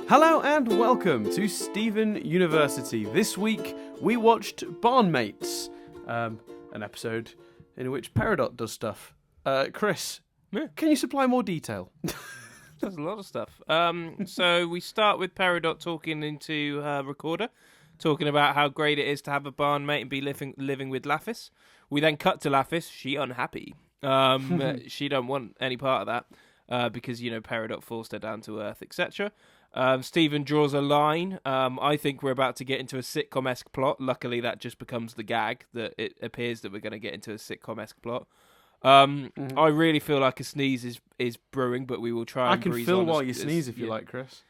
Hello and welcome to Stephen University. This week we watched Barnmates, an episode in which Peridot does stuff. Chris, can you supply more detail? There's a lot of stuff. So we start with Peridot talking into her recorder, talking about how great it is to have a barnmate and be living with Lapis. We then cut to Lapis. She unhappy. She don't want any part of that because, Peridot forced her down to earth, etc. Stephen draws a line. I think we're about to get into a sitcom-esque plot. Luckily, that just becomes the gag, that it appears that we're going to get into a sitcom-esque plot. I really feel like a sneeze is brewing, but we will try and breeze on. I can fill while you sneeze if you like, Chris.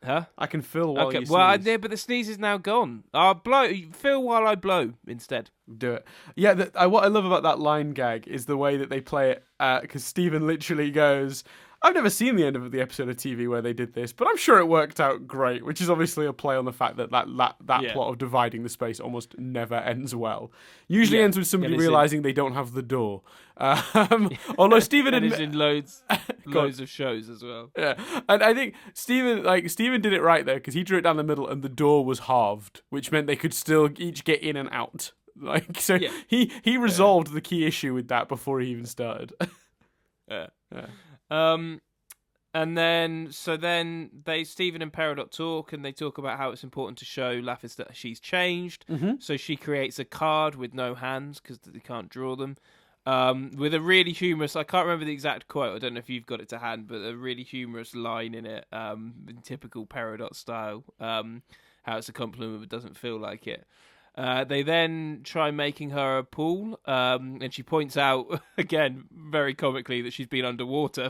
Huh? I can fill while you sneeze. Well, but the sneeze is now gone. I'll blow. Fill while I blow instead. Do it. Yeah, what I love about that line gag is the way that they play it, because Stephen literally goes, I've never seen the end of the episode of TV where they did this, but I'm sure it worked out great, which is obviously a play on the fact that plot of dividing the space almost never ends well. Usually ends with somebody realising they don't have the door. Although Stephen is in loads of shows as well. Yeah, and I think Stephen did it right there because he drew it down the middle and the door was halved, which meant they could still each get in and out. He resolved the key issue with that before he even started. Yeah. And then Stephen and Peridot talk, and they talk about how it's important to show Lapis that she's changed. Mm-hmm. So she creates a card with no hands because they can't draw them. With a really humorous, I can't remember the exact quote, I don't know if you've got it to hand, but a really humorous line in it, in typical Peridot style, how it's a compliment but doesn't feel like it. They then try making her a pool, and she points out, again, very comically, that she's been underwater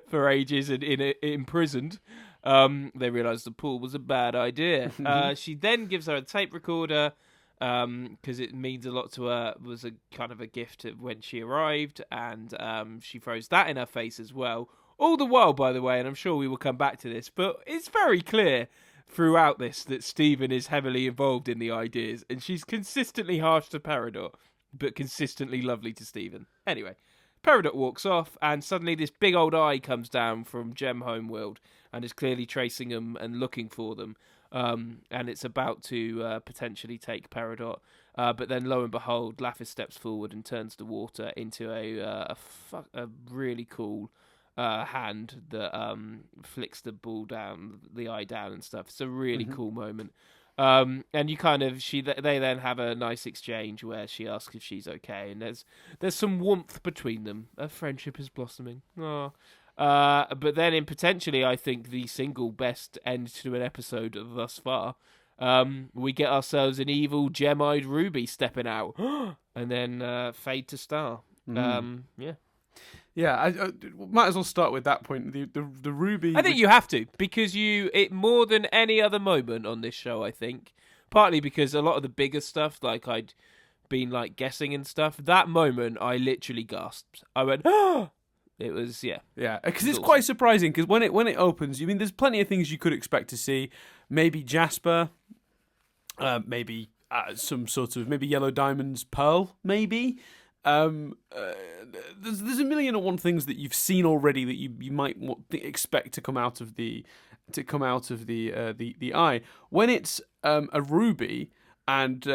for ages and imprisoned. They realise the pool was a bad idea. She then gives her a tape recorder, because it means a lot to her, was a kind of a gift when she arrived, and she throws that in her face as well. All the while, by the way, and I'm sure we will come back to this, but it's very clear throughout this that Stephen is heavily involved in the ideas, and she's consistently harsh to Peridot, but consistently lovely to Stephen. Anyway, Peridot walks off, and suddenly this big old eye comes down from Gem Homeworld and is clearly tracing them and looking for them. And it's about to potentially take Peridot. But then, lo and behold, Lapis steps forward and turns the water into a really cool hand that flicks the ball down, the eye down and stuff. It's a really cool moment. And they then have a nice exchange where she asks if she's okay, and there's some warmth between them. A friendship is blossoming. Oh. But then in potentially, I think, the single best end to an episode thus far, we get ourselves an evil gem-eyed Ruby stepping out, and then fade to star. Yeah, I might as well start with that point. The Ruby. I think you have to, because it more than any other moment on this show, I think. Partly because a lot of the bigger stuff, like I'd been like guessing and stuff, that moment I literally gasped. I went, oh! It was, yeah, because it's quite surprising. Because when it opens, there's plenty of things you could expect to see. Maybe Jasper, maybe some sort of Yellow Diamond's Pearl, maybe. There's a million and one things that you've seen already that you might expect to come out of the eye. When it's a ruby and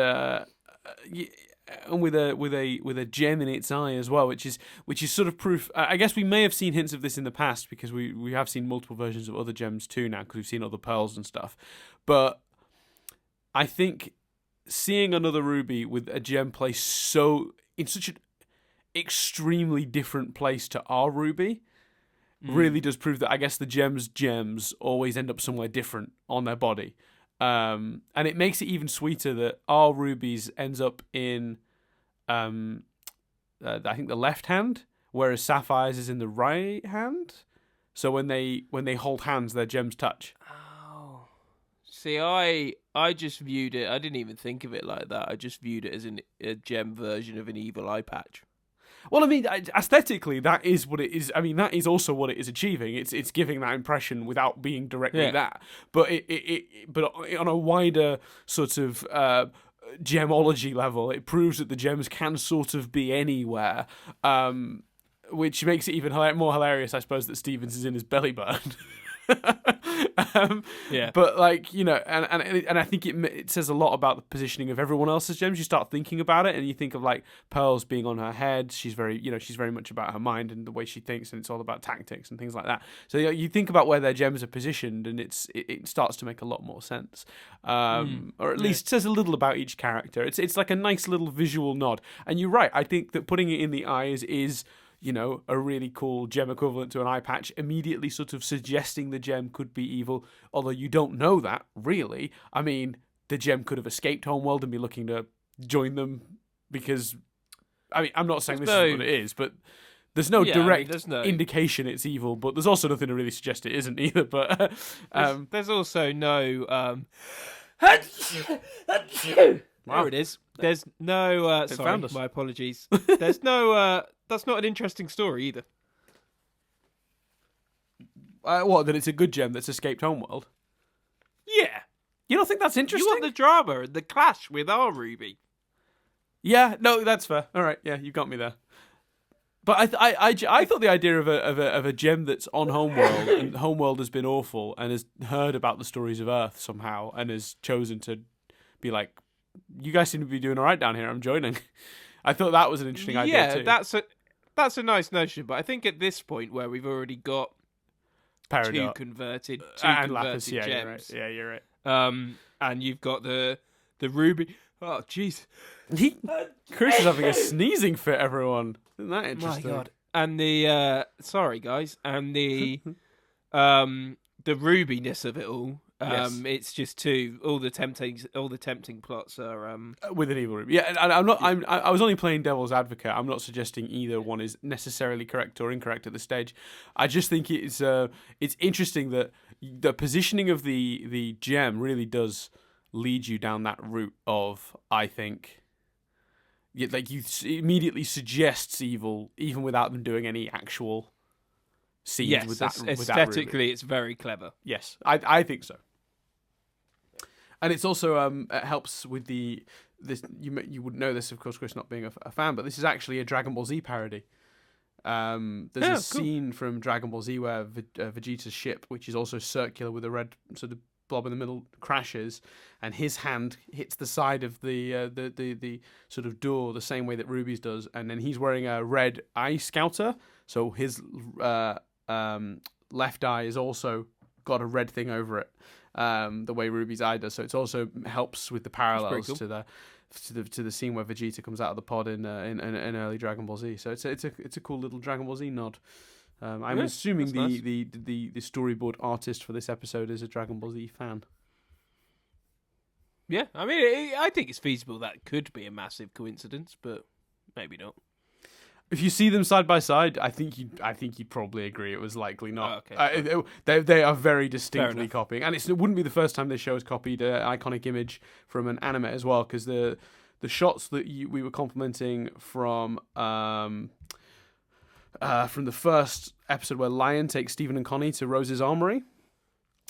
with a gem in its eye as well, which is sort of proof. I guess we may have seen hints of this in the past because we have seen multiple versions of other gems too now, because we've seen other pearls and stuff. But I think seeing another ruby with a gem placed in such an extremely different place to our ruby really does prove that I guess the gems always end up somewhere different on their body. And it makes it even sweeter that our rubies ends up in, I think, the left hand, whereas Sapphire's is in the right hand. So when they hold hands, their gems touch. Oh, see, I just viewed it. I didn't even think of it like that. I just viewed it as a gem version of an evil eye patch. Well, I mean, aesthetically, that is what it is. I mean, that is also what it is achieving. It's giving that impression without being directly that. But but on a wider sort of gemology level, it proves that the gems can sort of be anywhere, which makes it even more hilarious, I suppose, that Stevens is in his belly button. Yeah. But like, you know, and I think it says a lot about the positioning of everyone else's gems. You start thinking about it, and you think of like Pearl's being on her head. She's very much about her mind and the way she thinks, and it's all about tactics and things like that. So you think about where their gems are positioned, and it starts to make a lot more sense, or at least says a little about each character. It's like a nice little visual nod. And you're right. I think that putting it in the eyes is, you know, a really cool gem equivalent to an eye patch, immediately sort of suggesting the gem could be evil, although you don't know that, really. I mean, the gem could have escaped Homeworld and be looking to join them because, I mean, I'm not saying this is what it is, but there's no direct indication it's evil, but there's also nothing to really suggest it isn't either. But there's also no... Wow. There it is. There's no... sorry, my apologies. There's no... that's not an interesting story either. What, that it's a good gem that's escaped Homeworld? Yeah. You don't think that's interesting? You want the drama and the clash with our Ruby. Yeah, no, that's fair. All right, yeah, you got me there. But I thought the idea of a gem that's on Homeworld and Homeworld has been awful and has heard about the stories of Earth somehow and has chosen to be like, you guys seem to be doing all right down here, I'm joining. I thought that was an interesting idea too. Yeah, that's a nice notion, but I think at this point where we've already got two converted Lapis, gems. You're right. Yeah, you're right. And you've got the Ruby. Oh, jeez. Chris is having a sneezing fit, everyone. Isn't that interesting? My God. And the sorry guys, and the rubiness of it all. Yes. It's just all the tempting plots are with an evil Ruby. Yeah, and I'm not. I was only playing devil's advocate. I'm not suggesting either one is necessarily correct or incorrect at this stage. I just think it's interesting that the positioning of the gem really does lead you down that route of, I think, like you immediately suggests evil even without them doing any actual scenes with that. Aesthetically, it's very clever. Yes, I think so. And it's also it helps with this. You wouldn't know this, of course, Chris, not being a fan, but this is actually a Dragon Ball Z parody. There's a scene from Dragon Ball Z where Vegeta's ship, which is also circular with a red sort of blob in the middle, crashes, and his hand hits the side of the sort of door the same way that Ruby's does, and then he's wearing a red eye scouter, so his left eye is also got a red thing over it. The way Ruby's eye does, so it also helps with the parallels cool. to the scene where Vegeta comes out of the pod in early Dragon Ball Z. So it's a cool little Dragon Ball Z nod. I'm assuming the storyboard artist for this episode is a Dragon Ball Z fan. Yeah, I mean, I think it's feasible that could be a massive coincidence, but maybe not. If you see them side by side, I think you'd probably agree it was likely not. Oh, okay. They are very distinctly copying, and it wouldn't be the first time this show has copied an iconic image from an anime as well, because the shots that we were complimenting from the first episode where Lion takes Stephen and Connie to Rose's armory,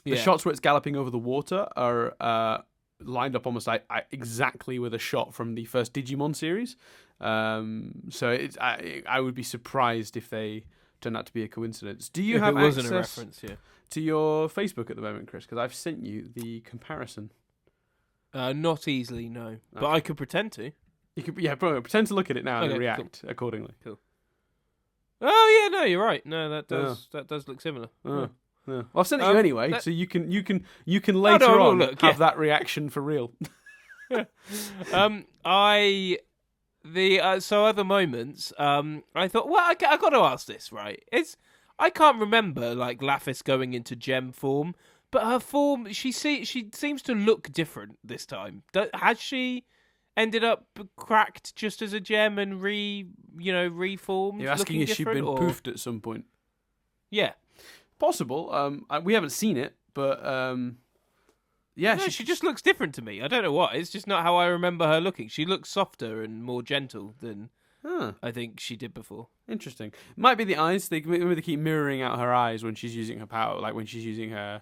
the shots where it's galloping over the water are lined up almost exactly with a shot from the first Digimon series. So I would be surprised if they turned out to be a coincidence. Do you have access a reference, to your Facebook at the moment, Chris? Because I've sent you the comparison. Not easily, no. Okay. But I could pretend to. You could, pretend to look at it now and react accordingly. Cool. Oh yeah, no, you're right. No, that does look similar. Yeah. Well, I've sent it you anyway, so you can later on have that reaction for real. So other moments, I thought, well, I got to ask this, right? I can't remember like Lapis going into gem form, but her form, she seems to look different this time. Has she ended up cracked just as a gem and reformed? You're asking if she'd been poofed at some point? Yeah, possible. We haven't seen it, but yeah, no, she just looks different to me. I don't know what. It's just not how I remember her looking. She looks softer and more gentle than I think she did before. Interesting. Might be the eyes. They keep mirroring out her eyes when she's using her power, like when she's using her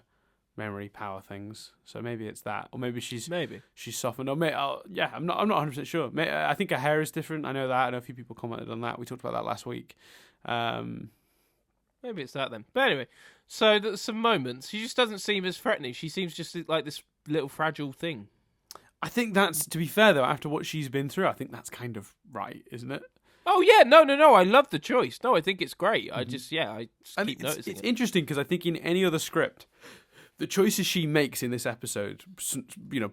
memory power things. So maybe it's that, or maybe she's softened. Or I'm not 100% sure. I think her hair is different. I know that. I know a few people commented on that. We talked about that last week. Maybe it's that then. But anyway, so there's some moments. She just doesn't seem as threatening. She seems just like this little fragile thing. I think that's, to be fair though, after what she's been through, I think that's kind of right, isn't it? Oh yeah, no. I love the choice. No, I think it's great. I just keep noticing it's it. interesting because I think in any other script, the choices she makes in this episode,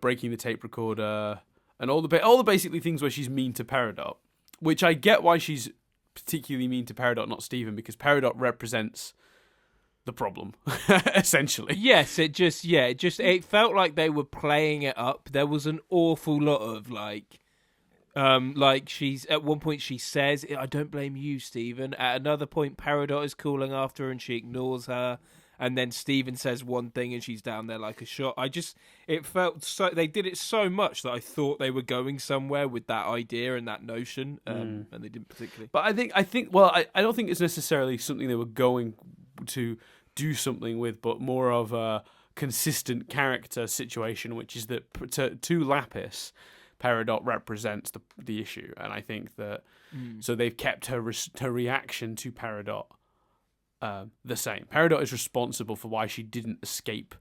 breaking the tape recorder and all the basically things where she's mean to Peridot, which I get why she's particularly mean to Peridot, not Stephen, because Peridot represents the problem, essentially. Yes, it felt like they were playing it up. There was an awful lot of she's at one point she says, "I don't blame you, Stephen." At another point, Peridot is calling after her and she ignores her. And then Stephen says one thing and she's down there like a shot. It felt so, they did it so much that I thought they were going somewhere with that idea and that notion, and they didn't particularly. But I don't think it's necessarily something they were going to do something with, but more of a consistent character situation, which is that to Lapis, Peridot represents the issue, and I think that so they've kept her reaction to Peridot the same. Peridot is responsible for why she didn't escape.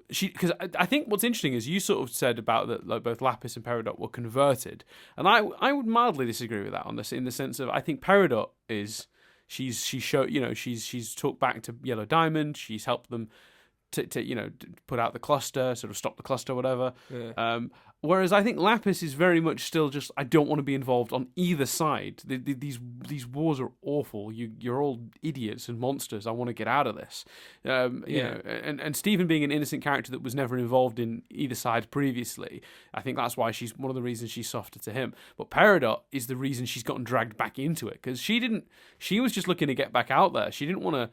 Because I think what's interesting is you sort of said about that, like both Lapis and Peridot were converted, and I would mildly disagree with that on this, in the sense of I think Peridot is she's talked back to Yellow Diamond, she's helped them to put out the cluster, sort of stop the cluster, whatever. Yeah. Whereas I think Lapis is very much still just, I don't want to be involved on either side. These wars are awful. You're all idiots and monsters. I want to get out of this. And Stephen being an innocent character that was never involved in either side previously, I think that's why she's one of the reasons she's softer to him. But Peridot is the reason she's gotten dragged back into it, because she was just looking to get back out there. She didn't want to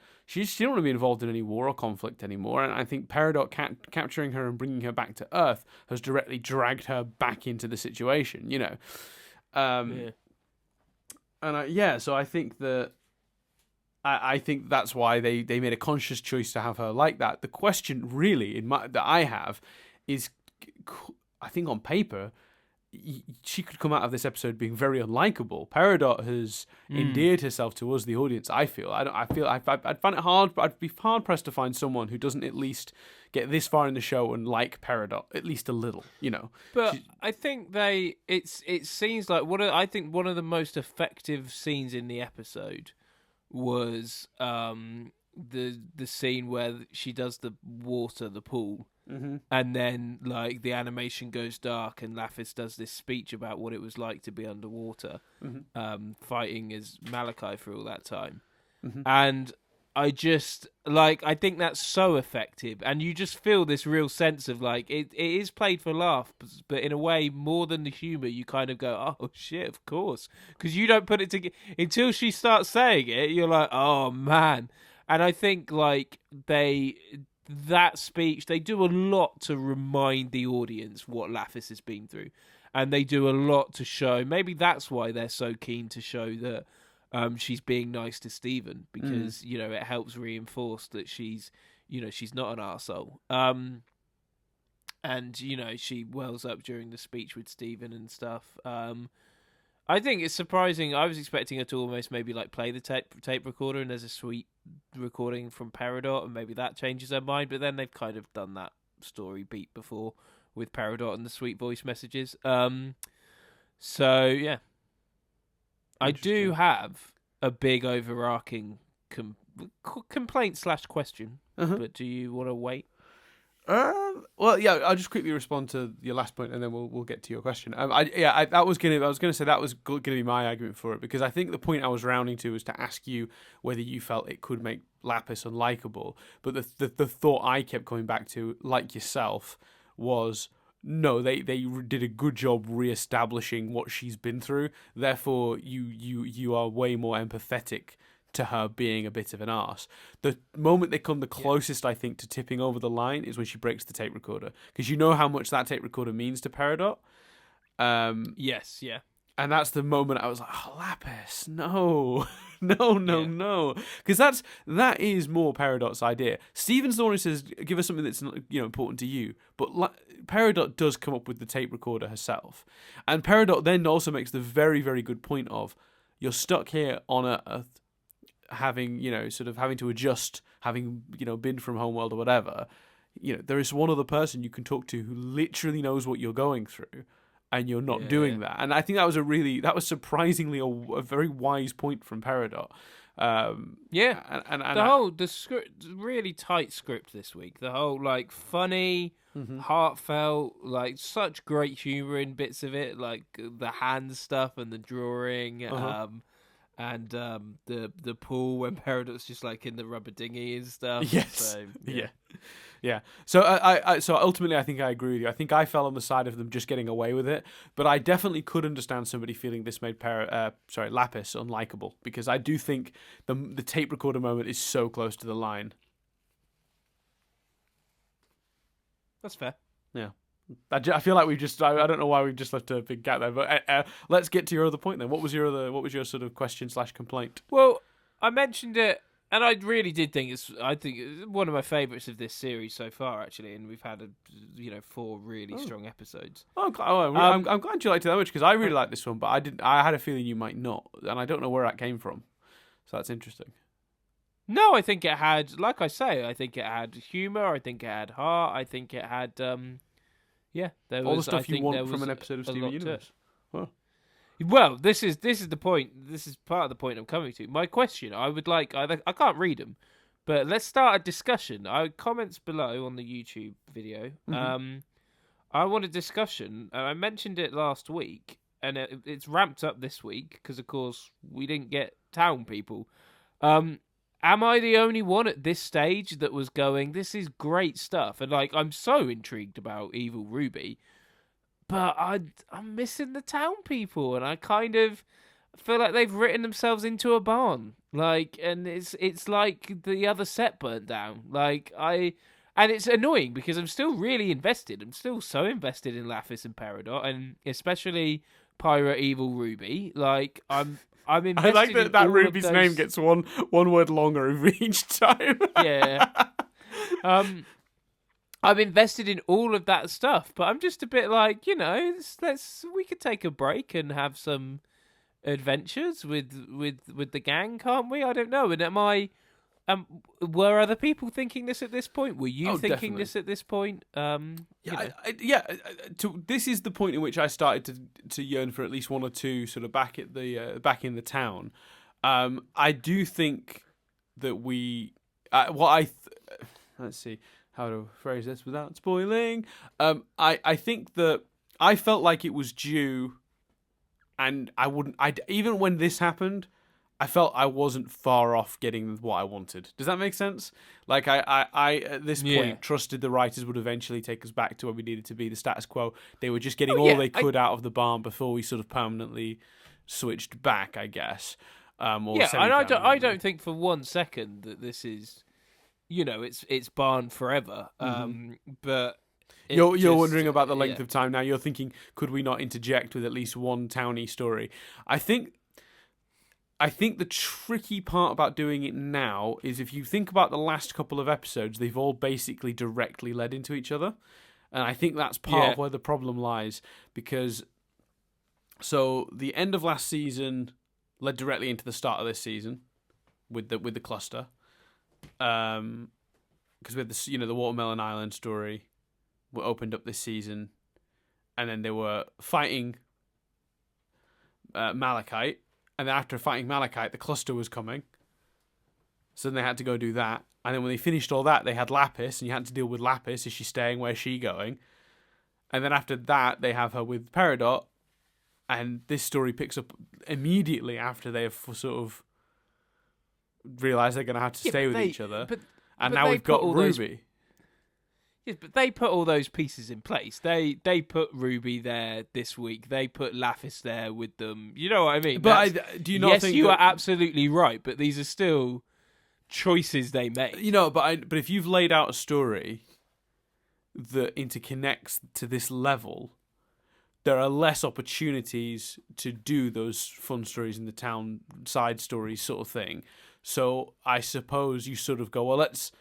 be involved in any war or conflict anymore. And I think Peridot capturing her and bringing her back to Earth has directly dragged her back into the situation, so I think that I think that's why they made a conscious choice to have her like that. The question really that I have is, I think on paper she could come out of this episode being very unlikable. Peridot has endeared herself to us, the audience. I'd find it hard, but I'd be hard pressed to find someone who doesn't at least get this far in the show and like Peridot at least a little, But I think it seems like I think one of the most effective scenes in the episode was the scene where she does the pool. Mm-hmm. And then, the animation goes dark, and Lapis does this speech about what it was like to be underwater, fighting as Malachi for all that time. Mm-hmm. And I just, I think that's so effective, and you just feel this real sense of, it is played for laughs, but in a way, more than the humour, you kind of go, oh, shit, of course. Because you don't put it together, until she starts saying it, you're like, oh, man. And I think, that speech, they do a lot to remind the audience what Lapis has been through, and they do a lot to show. Maybe that's why they're so keen to show that she's being nice to Stephen, because it helps reinforce that she's not an arsehole. And she wells up during the speech with Stephen and stuff. I think it's surprising. I was expecting her to almost maybe play the tape recorder, and there's a sweet recording from Peridot, and maybe that changes her mind. But then they've kind of done that story beat before with Peridot and the sweet voice messages. So yeah, I do have a big overarching complaint / question. But do you want to wait? Well, yeah. I'll just quickly respond to your last point, and then we'll get to your question. I was gonna say that was gonna be my argument for it, because I think the point I was rounding to was to ask you whether you felt it could make Lapis unlikable. But the thought I kept coming back to, like yourself, was no. They did a good job reestablishing what she's been through. Therefore, you are way more empathetic to her being a bit of an arse. The moment they come the closest, I think, to tipping over the line is when she breaks the tape recorder, because you know how much that tape recorder means to Peridot. Yes, yeah. And that's the moment I was like, oh, Lapis, no. No. Because that is more Peridot's idea. Stephen's the one who says, give us something that's important to you. But Peridot does come up with the tape recorder herself. And Peridot then also makes the very, very good point of, you're stuck here on Earth. having, sort of having to adjust, having, been from Homeworld or whatever, there is one other person you can talk to who literally knows what you're going through, and you're not doing that. And I think that was surprisingly a very wise point from Peridot. And the script, really tight script this week. The whole like funny, heartfelt, like such great humor in bits of it, like the hand stuff and the drawing, and the pool when Peridot's just like in the rubber dinghy and stuff. Yes, so, yeah. So so ultimately, I think I agree with you. I think I fell on the side of them just getting away with it, but I definitely could understand somebody feeling this made Lapis unlikable, because I do think the tape recorder moment is so close to the line. That's fair. Yeah. I feel like we've just. I don't know why we've just left a big gap there, but let's get to your other point then. What was your sort of question/complaint? Well, I mentioned it. And I really did think it's one of my favourites of this series so far, actually. And we've had 4 really strong episodes. I'm glad you liked it that much, because I really liked this one, but I had a feeling you might not, and I don't know where that came from. So that's interesting. No, I think it had, like I say, I think it had humour. I think it had heart. I think it had, there was all the stuff you want from an episode of Steven Universe. Well, this is the point. This is part of the point I'm coming to. My question, I can't read them, but let's start a discussion. Comments below on the YouTube video. I want a discussion, and I mentioned it last week, and it's ramped up this week because, of course, we didn't get town people. Am I the only one at this stage that was going, this is great stuff, and I'm so intrigued about Evil Ruby, but I'm missing the town people, and I kind of feel like they've written themselves into a barn. And it's like the other set burnt down. And it's annoying because I'm still really invested. I'm still so invested in Lapis and Peridot, and especially Pirate Evil Ruby. I'm invested. I like that Ruby's name gets one word longer each time. Yeah. I'm invested in all of that stuff, but I'm just a bit like, we could take a break and have some adventures with the gang, can't we? I don't know. And were other people thinking this at this point? Were you thinking definitely. this at this point? This is the point in which I started to yearn for at least one or two sort of back in the town. I do think that let's see how to phrase this without spoiling. I think that I felt like it was due, and even when this happened, I felt I wasn't far off getting what I wanted. Does that make sense? I at this point trusted the writers would eventually take us back to where we needed to be, the status quo. They were just getting all they could out of the barn before we sort of permanently switched back, I guess. And I don't think for 1 second that this is, it's barn forever. But you're wondering about the length of time now. You're thinking, could we not interject with at least one towny story? I think the tricky part about doing it now is, if you think about the last couple of episodes, they've all basically directly led into each other. And I think that's part of where the problem lies, because the end of last season led directly into the start of this season with the cluster. Because we had the Watermelon Island story were opened up this season, and then they were fighting Malachite, and then after fighting Malachite, the cluster was coming, so then they had to go do that, and then when they finished all that, they had Lapis, and you had to deal with Lapis. Is she staying? Where's she going? And then after that, they have her with Peridot, and this story picks up immediately after they've sort of realised they're going to have to stay with each other. And now we've got Ruby. Yes, but they put all those pieces in place. They put Ruby there this week. They put Lapis there with them. You know what I mean? But do you not think you are absolutely right, but these are still choices they make. But if you've laid out a story that interconnects to this level, there are less opportunities to do those fun stories in the town, side stories sort of thing. So I suppose you sort of go, well, let's.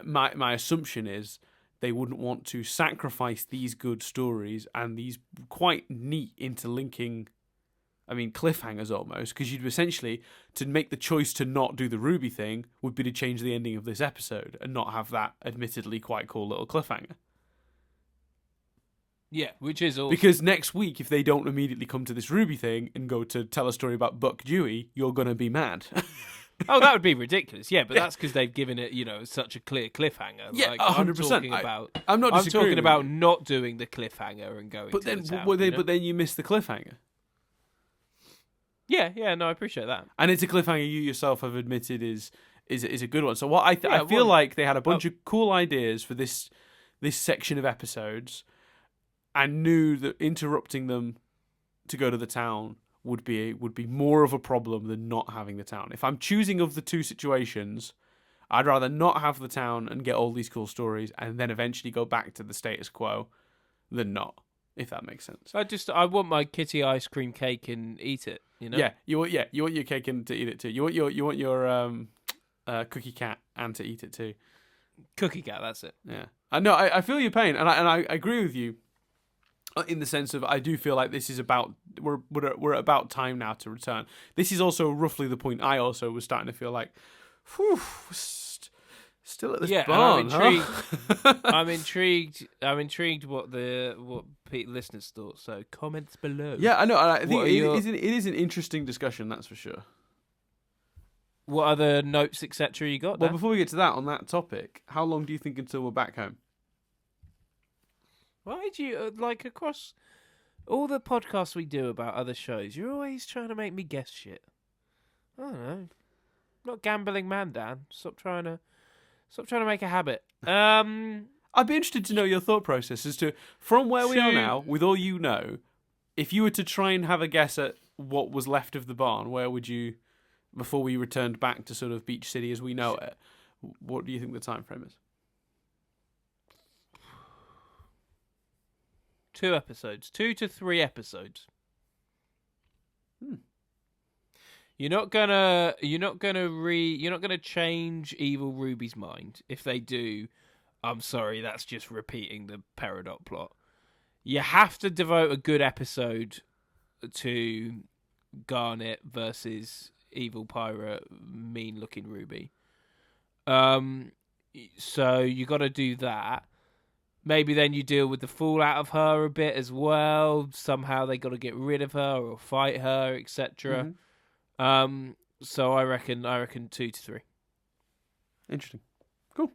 My assumption is they wouldn't want to sacrifice these good stories and these quite neat interlinking cliffhangers almost, because you'd essentially, to make the choice to not do the Ruby thing would be to change the ending of this episode and not have that admittedly quite cool little cliffhanger. Yeah, which is awesome. Because next week, if they don't immediately come to this Ruby thing and go to tell a story about Buck Dewey, you're going to be mad. Oh, that would be ridiculous. Yeah, but that's because they've given it, such a clear cliffhanger. Yeah, like, 100%. I'm talking about not doing the cliffhanger and going. But then, the town, but then you miss the cliffhanger. Yeah, no, I appreciate that. And it's a cliffhanger you yourself have admitted is a good one. So what I feel like they had a bunch of cool ideas for this section of episodes, and knew that interrupting them to go to the town would be more of a problem than not having the town. If I'm choosing of the two situations, I'd rather not have the town and get all these cool stories and then eventually go back to the status quo than not, if that makes sense. I want my kitty ice cream cake and eat it, Yeah, you want your cake and to eat it too. You want your cookie cat and to eat it too. Cookie cat, that's it. Yeah. I know I feel your pain and I agree with you. In the sense of, I do feel like this is we're about time now to return. This is also roughly the point I also was starting to feel like, whew, still at this barn. I'm intrigued. I'm intrigued what listeners thought. So comments below. Yeah, I know. I think it is an interesting discussion. That's for sure. What other notes, etc. you got? Well, before we get to that, on that topic, how long do you think until we're back home? Why do you, across all the podcasts we do about other shows, you're always trying to make me guess shit. I don't know. I'm not gambling man, Dan. Stop trying to make a habit. I'd be interested to know your thought process as to, from where we are now, with all you know, if you were to try and have a guess at what was left of the barn, where would you, before we returned back to sort of Beach City as we know it, what do you think the time frame is? 2 episodes, 2 to 3 episodes. You're not gonna change Evil Ruby's mind. If they do, I'm sorry, that's just repeating the Peridot plot. You have to devote a good episode to Garnet versus Evil Pirate, mean-looking Ruby. So you got to do that. Maybe then you deal with the fallout of her a bit as well. Somehow they got to get rid of her or fight her, etc. Mm-hmm. So I reckon 2 to 3. Interesting. Cool.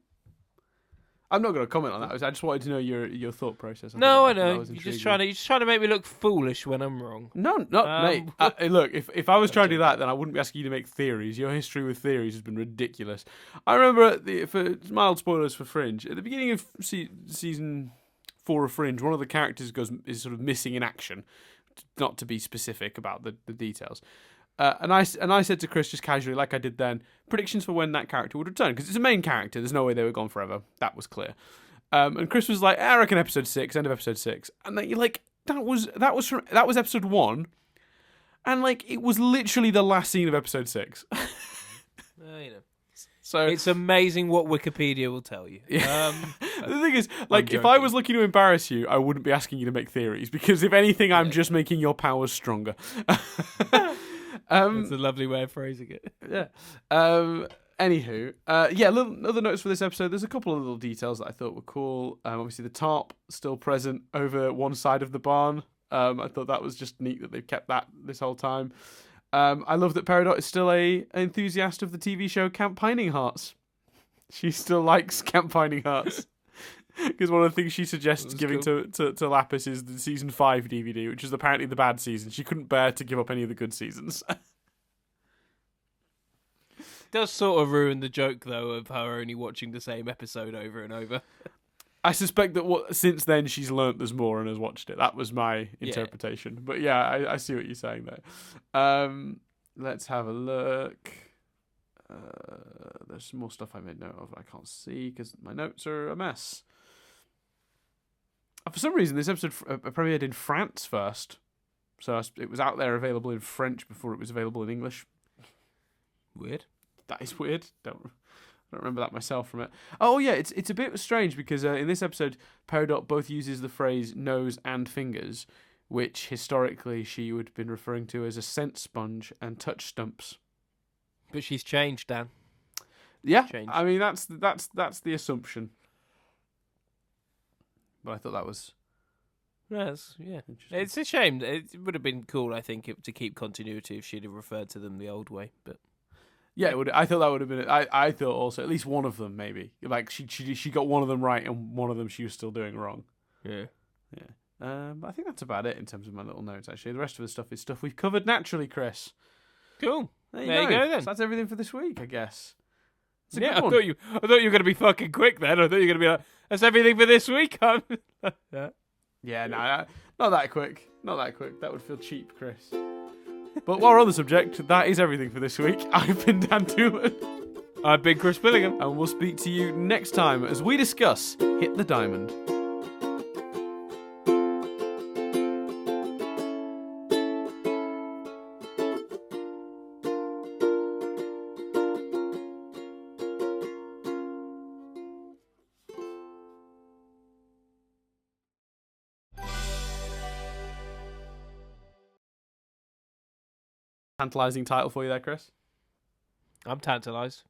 I'm not going to comment on that. I just wanted to know your thought process. No, I know. You're just trying to make me look foolish when I'm wrong. No, mate. Look, if I was trying to do that, then I wouldn't be asking you to make theories. Your history with theories has been ridiculous. I remember, for mild spoilers for Fringe, at the beginning of season 4 of Fringe, one of the characters is sort of missing in action, not to be specific about the details. And I said to Chris just casually, like I did then, predictions for when that character would return, because it's a main character. There's no way they were gone forever. That was clear. And Chris was like, I reckon episode 6, end of episode 6. And then you're like, that was episode 1, and like it was literally the last scene of episode 6. So it's amazing what Wikipedia will tell you. The thing is, like, if I was looking to embarrass you, I wouldn't be asking you to make theories, because if anything, I'm just making your powers stronger. That's a lovely way of phrasing it. Yeah. Anywho, other notes for this episode. There's a couple of little details that I thought were cool. Obviously, the tarp still present over one side of the barn. I thought that was just neat that they've kept that this whole time. I love that Peridot is still an enthusiast of the TV show Camp Pining Hearts. She still likes Camp Pining Hearts. Because one of the things she suggests giving cool. to Lapis is the season 5 DVD, which is apparently the bad season. She couldn't bear to give up any of the good seasons. Does sort of ruin the joke, though, of her only watching the same episode over and over. I suspect that since then she's learnt there's more and has watched it. That was my interpretation. Yeah. But yeah, I see what you're saying there. Let's have a look. There's some more stuff I made note of I can't see because my notes are a mess. For some reason, this episode premiered in France first. So it was out there available in French before it was available in English. Weird. That is weird. I don't remember that myself from it. Oh, yeah, it's a bit strange because in this episode, Peridot both uses the phrase nose and fingers, which historically she would have been referring to as a scent sponge and touch stumps. But she's changed, Dan. Yeah, Changed. I mean that's the assumption. But I thought that was Yes, yeah. interesting. It's a shame. It would have been cool, I think, to keep continuity if she'd have referred to them the old way. But Yeah, it would. I thought that would have been. I thought also at least one of them maybe. Like she got one of them right and one of them she was still doing wrong. yeah. But I think that's about it in terms of my little notes. Actually, the rest of the stuff is stuff we've covered naturally, Chris. Cool. There you go then. So that's everything for this week, I guess. It's a Yeah, good one. I thought you were going to be fucking quick then. I thought you were going to be like, that's everything for this week. Yeah, no, not that quick. Not that quick. That would feel cheap, Chris. But while we're on the subject, that is everything for this week. I've been Dan Tooman. I've been Chris Billingham. And we'll speak to you next time as we discuss Hit the Diamond. Tantalising title for you there, Chris? I'm tantalised.